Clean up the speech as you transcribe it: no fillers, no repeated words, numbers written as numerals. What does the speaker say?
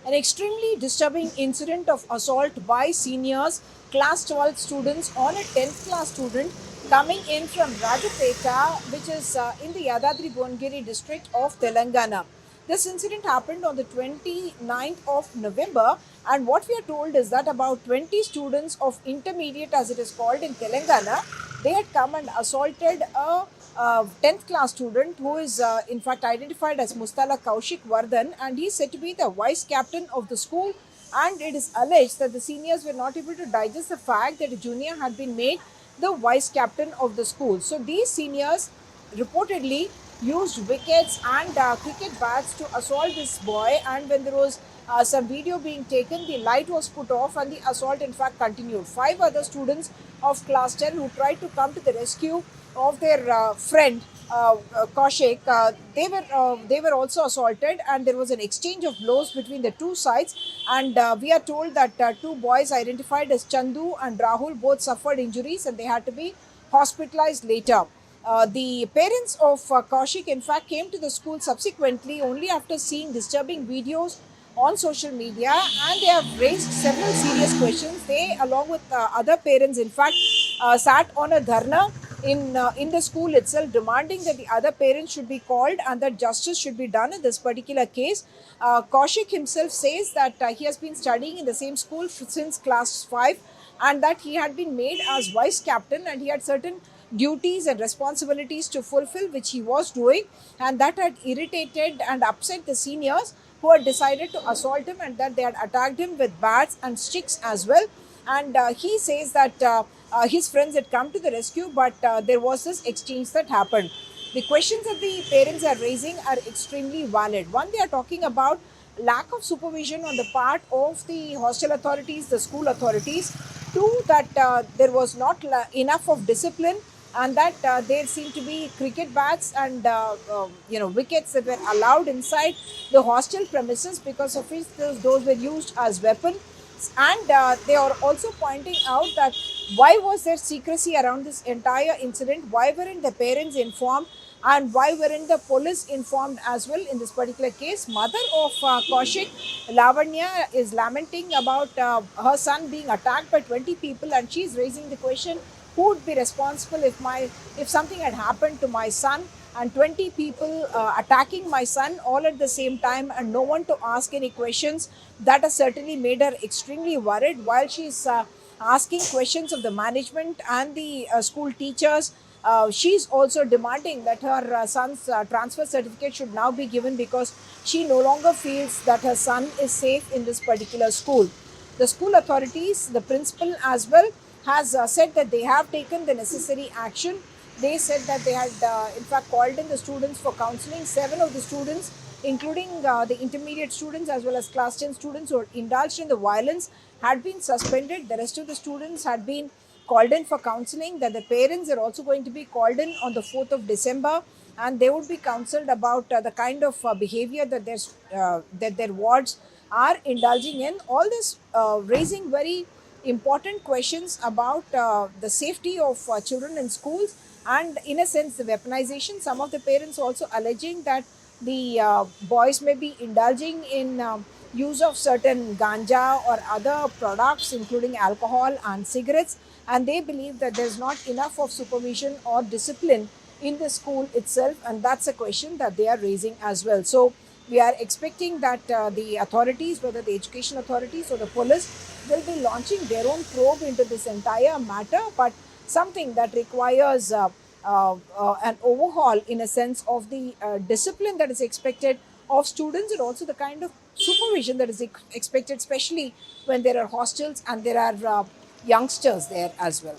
An extremely disturbing incident of assault by seniors, class 12 students on a 10th class student coming in from Rajapeta, which is in the Yadadri Bongiri district of Telangana. This incident happened on the 29th of November, and what we are told is that about 20 students of intermediate, as it is called in Telangana, they had come and assaulted a 10th class student who is in fact identified as Mustala Kaushik Vardhan, and he is said to be the vice captain of the school. And it is alleged that the seniors were not able to digest the fact that a junior had been made the vice captain of the school. So these seniors reportedly used wickets and cricket bats to assault this boy, and when there was some video being taken, the light was put off and the assault in fact continued. Five other students of class 10 who tried to come to the rescue of their friend Kaushik, they were also assaulted, and there was an exchange of blows between the two sides. And we are told that two boys identified as Chandu and Rahul both suffered injuries, and they had to be hospitalized later. The parents of Kaushik, in fact, came to the school subsequently only after seeing disturbing videos on social media, and they have raised several serious questions. They, along with other parents, in fact, sat on a dharna in the school itself, demanding that the other parents should be called and that justice should be done in this particular case. Kaushik himself says that he has been studying in the same school since class 5, and that he had been made as vice captain, and he had certain duties and responsibilities to fulfill, which he was doing, and that had irritated and upset the seniors, who had decided to assault him, and that they had attacked him with bats and sticks as well. And he says that his friends had come to the rescue, but there was this exchange that happened. The questions that the parents are raising are extremely valid. One, they are talking about lack of supervision on the part of the hostel authorities, the school authorities. Two, that there was not enough of discipline, and that there seemed to be cricket bats and wickets that were allowed inside the hostel premises, because of which those were used as weapons. And they are also pointing out that why was there secrecy around this entire incident, why weren't the parents informed, and why weren't the police informed as well in this particular case. Mother of Kaushik, Lavanya, is lamenting about her son being attacked by 20 people, and she's raising the question, who would be responsible if something had happened to my son, and 20 people attacking my son all at the same time, and no one to ask any questions. That has certainly made her extremely worried. While she's asking questions of the management and the school teachers, she's also demanding that her son's transfer certificate should now be given, because she no longer feels that her son is safe in this particular school. The school authorities, the principal as well, has said that they have taken the necessary action. They said that they had, in fact, called in the students for counseling. Seven of the students, including the intermediate students as well as class 10 students who had indulged in the violence, had been suspended. The rest of the students had been called in for counseling. That the parents are also going to be called in on the 4th of December, and they would be counseled about the kind of behavior that their wards are indulging in. All this raising very important questions about the safety of children in schools, and in a sense the weaponization. Some of the parents also alleging that the boys may be indulging in use of certain ganja or other products, including alcohol and cigarettes, and they believe that there's not enough of supervision or discipline in the school itself, and that's a question that they are raising as well. So we are expecting that the authorities, whether the education authorities or the police, will be launching their own probe into this entire matter, but something that requires an overhaul, in a sense, of the discipline that is expected of students, and also the kind of supervision that is expected, especially when there are hostels and there are youngsters there as well.